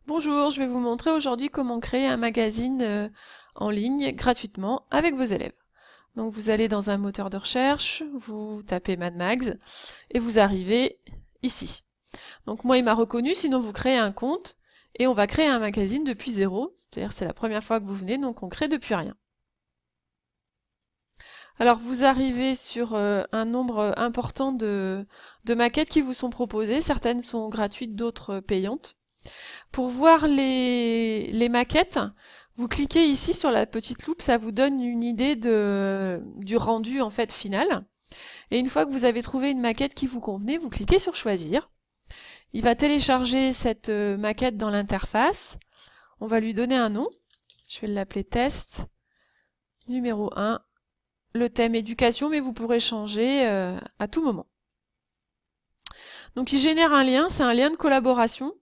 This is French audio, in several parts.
Bonjour, je vais vous montrer aujourd'hui comment créer un magazine en ligne gratuitement avec vos élèves. Donc vous allez dans un moteur de recherche, vous tapez Mad Mags et vous arrivez ici. Donc moi il m'a reconnu, sinon vous créez un compte et on va créer un magazine depuis zéro. C'est-à-dire c'est la première fois que vous venez, donc on crée depuis rien. Alors vous arrivez sur un nombre important de maquettes qui vous sont proposées. Certaines sont gratuites, d'autres payantes. Pour voir les maquettes, vous cliquez ici sur la petite loupe, ça vous donne une idée du rendu en fait final. Et une fois que vous avez trouvé une maquette qui vous convenait, vous cliquez sur choisir. Il va télécharger cette maquette dans l'interface. On va lui donner un nom. Je vais l'appeler test numéro 1. Le thème éducation, mais vous pourrez changer à tout moment. Donc il génère un lien, c'est un lien de collaboration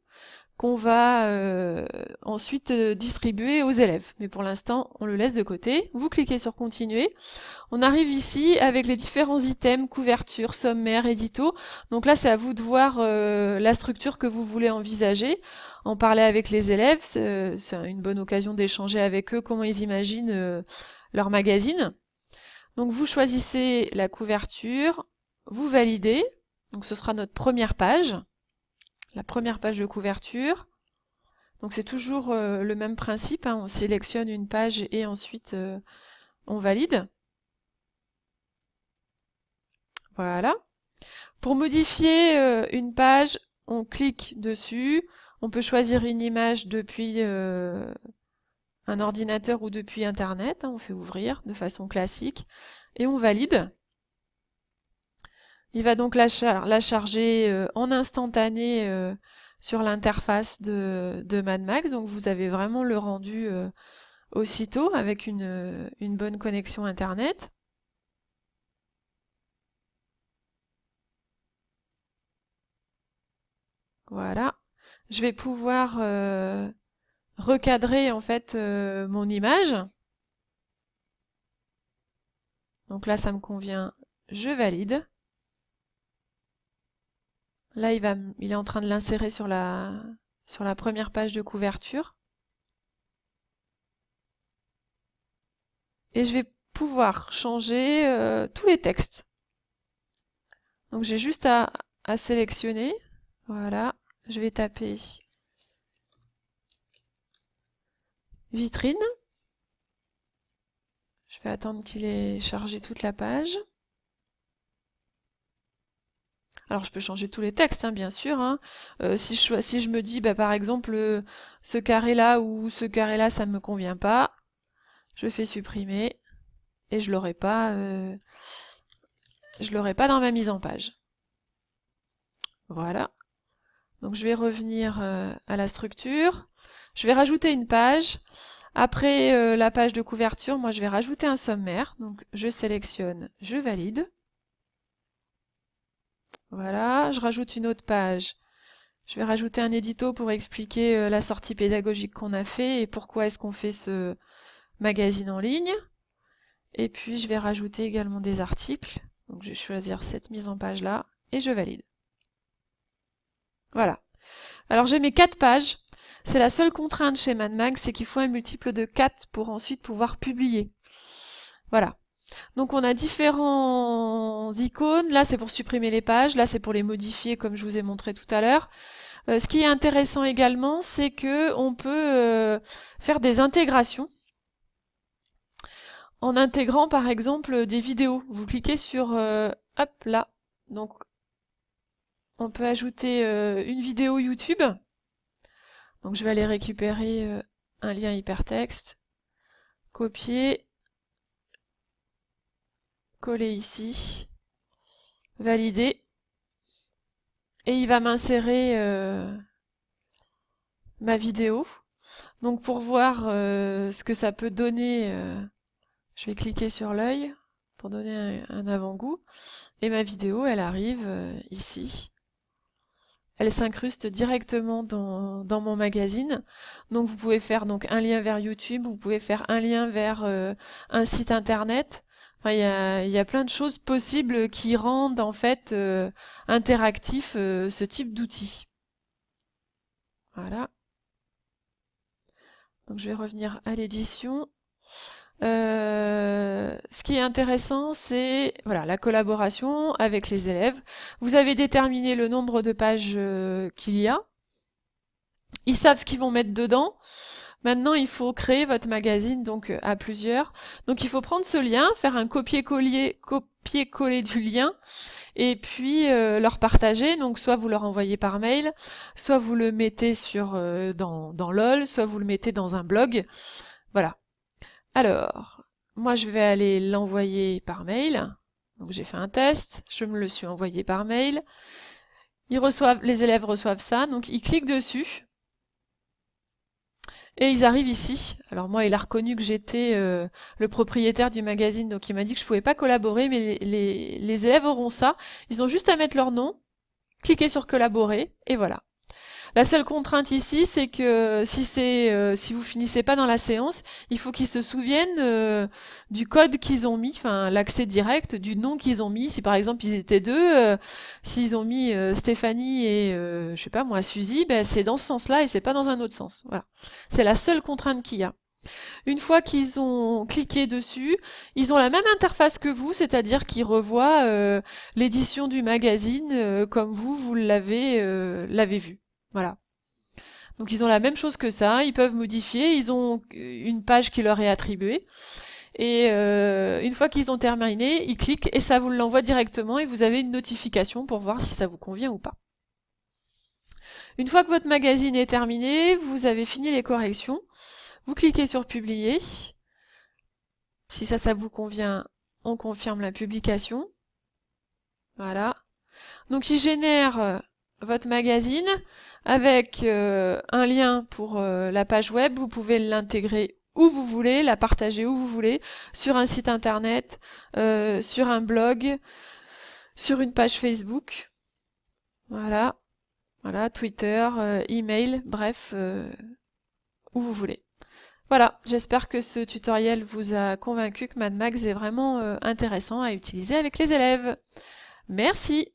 qu'on va ensuite distribuer aux élèves. Mais pour l'instant, on le laisse de côté. Vous cliquez sur continuer. On arrive ici avec les différents items, couverture, sommaire, édito. Donc là, c'est à vous de voir la structure que vous voulez envisager. En parler avec les élèves, c'est une bonne occasion d'échanger avec eux comment ils imaginent leur magazine. Donc vous choisissez la couverture, vous validez. Donc ce sera notre première page. La première page de couverture. Donc c'est toujours le même principe, hein, on sélectionne une page et ensuite on valide. Voilà. Pour modifier une page, on clique dessus. On peut choisir une image depuis un ordinateur ou depuis Internet. Hein, on fait ouvrir de façon classique et on valide. Il va donc la charger en instantané sur l'interface de Mad Max. Donc vous avez vraiment le rendu aussitôt avec une bonne connexion Internet. Voilà. Je vais pouvoir recadrer en fait mon image. Donc là, ça me convient. Je valide. Là, il est en train de l'insérer sur la première page de couverture. Et je vais pouvoir changer tous les textes. Donc j'ai juste à sélectionner. Voilà. Je vais taper vitrine. Je vais attendre qu'il ait chargé toute la page. Alors je peux changer tous les textes, hein, bien sûr. Hein. Si je me dis, bah, par exemple, ce carré-là ou ce carré-là, ça ne me convient pas, je fais supprimer et je l'aurai pas dans ma mise en page. Voilà. Donc je vais revenir à la structure. Je vais rajouter une page. Après la page de couverture, moi je vais rajouter un sommaire. Donc je sélectionne, je valide. Voilà, je rajoute une autre page. Je vais rajouter un édito pour expliquer la sortie pédagogique qu'on a fait et pourquoi est-ce qu'on fait ce magazine en ligne. Et puis je vais rajouter également des articles. Donc je vais choisir cette mise en page là et je valide. Voilà. Alors j'ai mes 4 pages. C'est la seule contrainte chez Mad Max, c'est qu'il faut un multiple de 4 pour ensuite pouvoir publier. Voilà. Donc on a différents icônes. Là c'est pour supprimer les pages, là c'est pour les modifier comme je vous ai montré tout à l'heure. Ce qui est intéressant également, c'est que on peut faire des intégrations en intégrant par exemple des vidéos. Vous cliquez sur hop là, donc on peut ajouter une vidéo YouTube. Donc je vais aller récupérer un lien hypertexte, copier, coller ici, valider, et il va m'insérer ma vidéo. Donc pour voir ce que ça peut donner, je vais cliquer sur l'œil pour donner un avant-goût. Et ma vidéo, elle arrive ici. Elle s'incruste directement dans mon magazine. Donc vous pouvez faire donc un lien vers YouTube, vous pouvez faire un lien vers un site internet. Enfin, il y a plein de choses possibles qui rendent en fait interactif ce type d'outil. Voilà. Donc je vais revenir à l'édition. Ce qui est intéressant, c'est voilà, la collaboration avec les élèves. Vous avez déterminé le nombre de pages qu'il y a. Ils savent ce qu'ils vont mettre dedans. Maintenant, il faut créer votre magazine donc à plusieurs. Donc il faut prendre ce lien, faire un copier-coller du lien et puis leur partager. Donc soit vous leur envoyez par mail, soit vous le mettez dans LOL, soit vous le mettez dans un blog. Voilà. Alors, moi je vais aller l'envoyer par mail. Donc j'ai fait un test, je me le suis envoyé par mail. Les élèves reçoivent ça, donc ils cliquent dessus. Et ils arrivent ici. Alors moi, il a reconnu que j'étais le propriétaire du magazine, donc il m'a dit que je pouvais pas collaborer, mais les élèves auront ça. Ils ont juste à mettre leur nom, cliquer sur collaborer, et voilà. La seule contrainte ici, c'est que si vous finissez pas dans la séance, il faut qu'ils se souviennent du code qu'ils ont mis, enfin l'accès direct, du nom qu'ils ont mis. Si par exemple ils étaient deux, s'ils ont mis Stéphanie et je sais pas moi Suzy, ben c'est dans ce sens-là et c'est pas dans un autre sens. Voilà, c'est la seule contrainte qu'il y a. Une fois qu'ils ont cliqué dessus, ils ont la même interface que vous, c'est-à-dire qu'ils revoient l'édition du magazine comme vous l'avez vu. Voilà. Donc ils ont la même chose que ça, ils peuvent modifier, ils ont une page qui leur est attribuée. Et une fois qu'ils ont terminé, ils cliquent et ça vous l'envoie directement et vous avez une notification pour voir si ça vous convient ou pas. Une fois que votre magazine est terminé, vous avez fini les corrections, vous cliquez sur publier. Si ça vous convient, on confirme la publication. Voilà. Donc il génère votre magazine avec un lien pour la page web. Vous pouvez l'intégrer où vous voulez, la partager où vous voulez, sur un site internet, sur un blog, sur une page Facebook. Voilà. Voilà, Twitter, email, bref, où vous voulez. Voilà, j'espère que ce tutoriel vous a convaincu que Mad Max est vraiment intéressant à utiliser avec les élèves. Merci!